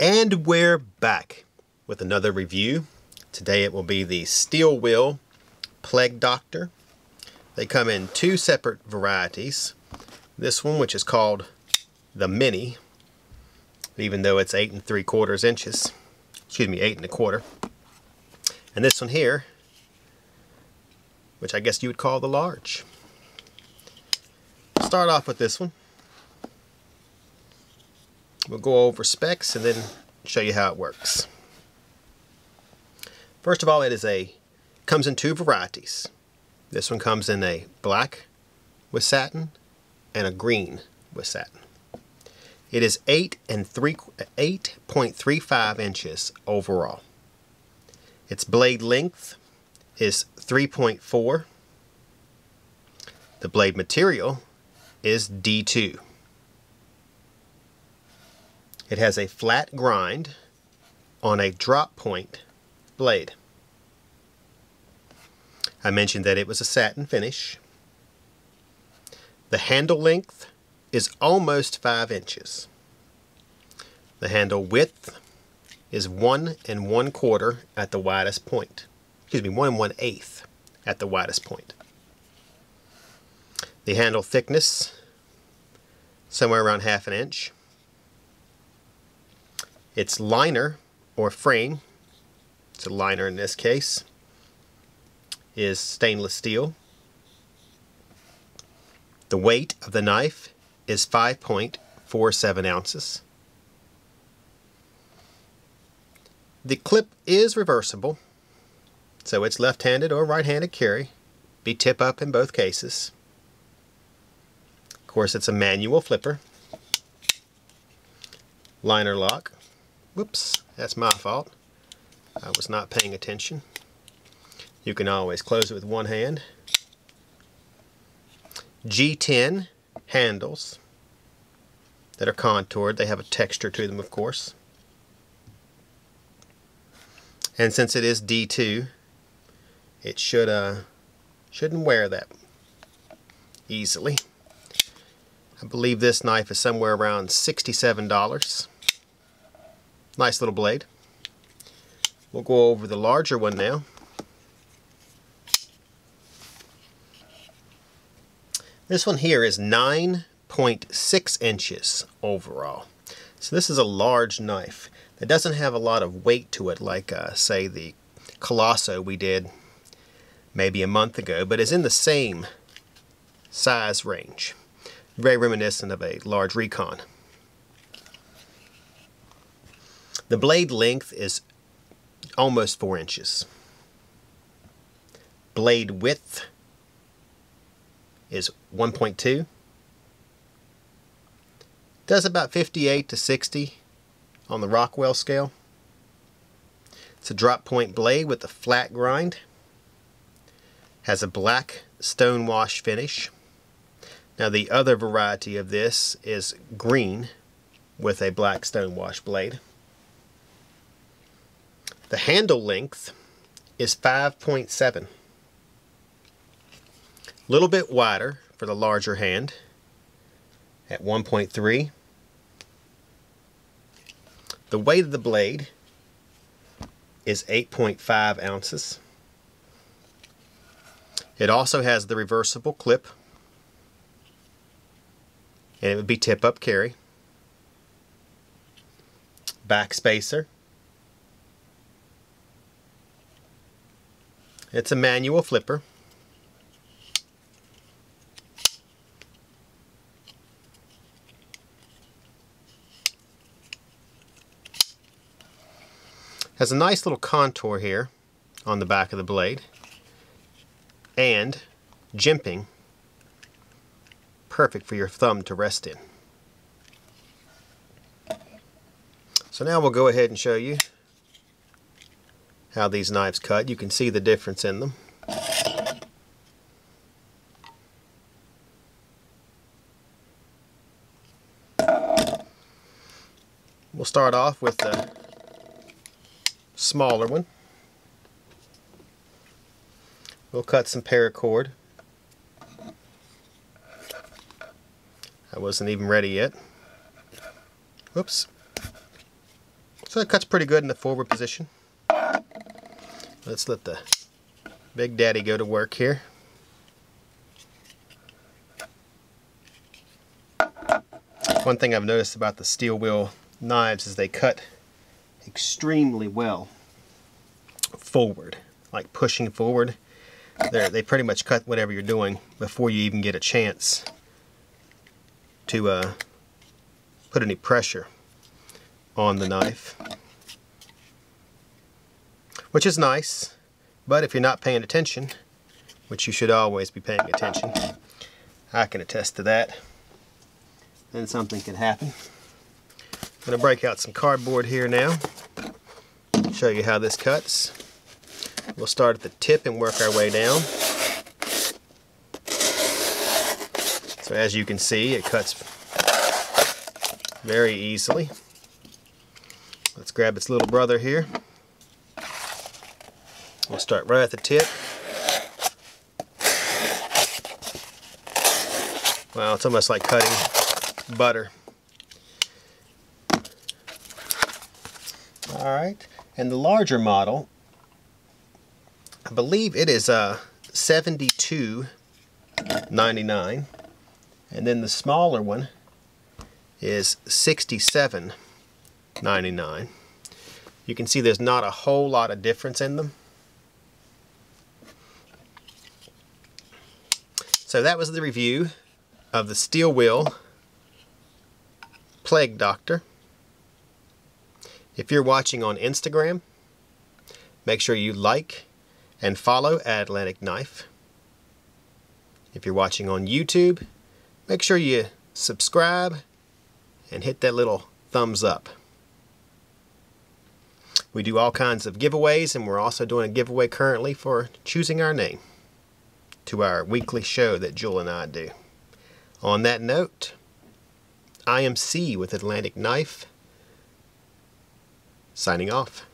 And we're back with another review. Today it will be the Steel Wheel Plague Doctor. They come in two separate varieties. This one, which is called the Mini, even though it's 8 3/4 inches. Excuse me, 8 1/4. And this one here, which I guess you would call the large. Start off with this one. We'll go over specs and then show you how it works. First of all, comes in two varieties. This one comes in a black with satin and a green with satin. It is 8.35 inches overall. Its blade length is 3.4. The blade material is D2. It has a flat grind on a drop point blade. I mentioned that it was a satin finish. The handle length is almost 5 inches. The handle width is 1 1/4 at the widest point. Excuse me, 1 1/8 at the widest point. The handle thickness, somewhere around 1/2 inch. Its liner or frame, it's a liner in this case, is stainless steel. The weight of the knife is 5.47 ounces. The clip is reversible, so it's left-handed or right-handed carry. Be tip up in both cases. Of course, it's a manual flipper. Liner lock. Whoops, that's my fault. I was not paying attention. You can always close it with one hand. G10 handles that are contoured. They have a texture to them, of course. And since it is D2, it shouldn't wear that easily. I believe this knife is somewhere around $67. Nice little blade. We'll go over the larger one now. This one here is 9.6 inches overall. So this is a large knife. It doesn't have a lot of weight to it like, say, the Colosso we did maybe a month ago, but is in the same size range. Very reminiscent of a large Recon. The blade length is almost 4 inches. Blade width is 1.2. Does about 58 to 60 on the Rockwell scale. It's a drop point blade with a flat grind. Has a black stonewash finish. Now the other variety of this is green with a black stonewash blade. The handle length is 5.7. A little bit wider for the larger hand at 1.3. The weight of the blade is 8.5 ounces. It also has the reversible clip, and it would be tip-up carry. Back spacer. It's a manual flipper. Has a nice little contour here on the back of the blade, and jimping, perfect for your thumb to rest in. So now we'll go ahead and show you how these knives cut. You can see the difference in them. We'll start off with the smaller one. We'll cut some paracord. I wasn't even ready yet. Whoops. So it cuts pretty good in the forward position. Let's let the Big Daddy go to work here. One thing I've noticed about the steel wheel knives is they cut extremely well forward, like pushing forward. They pretty much cut whatever you're doing before you even get a chance to put any pressure on the knife, which is nice. But if you're not paying attention, which you should always be paying attention, I can attest to that, then something could happen. I'm going to break out some cardboard here now, show you how this cuts. We'll start at the tip and work our way down. So as you can see, it cuts very easily. Let's grab its little brother here. We'll start right at the tip. Wow, it's almost like cutting butter. Alright, and the larger model, I believe it is $72.99, and then the smaller one is $67.99. You can see there's not a whole lot of difference in them. So that was the review of the steel wheel Plague Doctor. If you're watching on Instagram, make sure you like and follow Atlantic Knife. If you're watching on YouTube, make sure you subscribe and hit that little thumbs up. We do all kinds of giveaways, and we're also doing a giveaway currently for choosing our name to our weekly show that Jewel and I do. On that note, I am C with Atlantic Knife, signing off.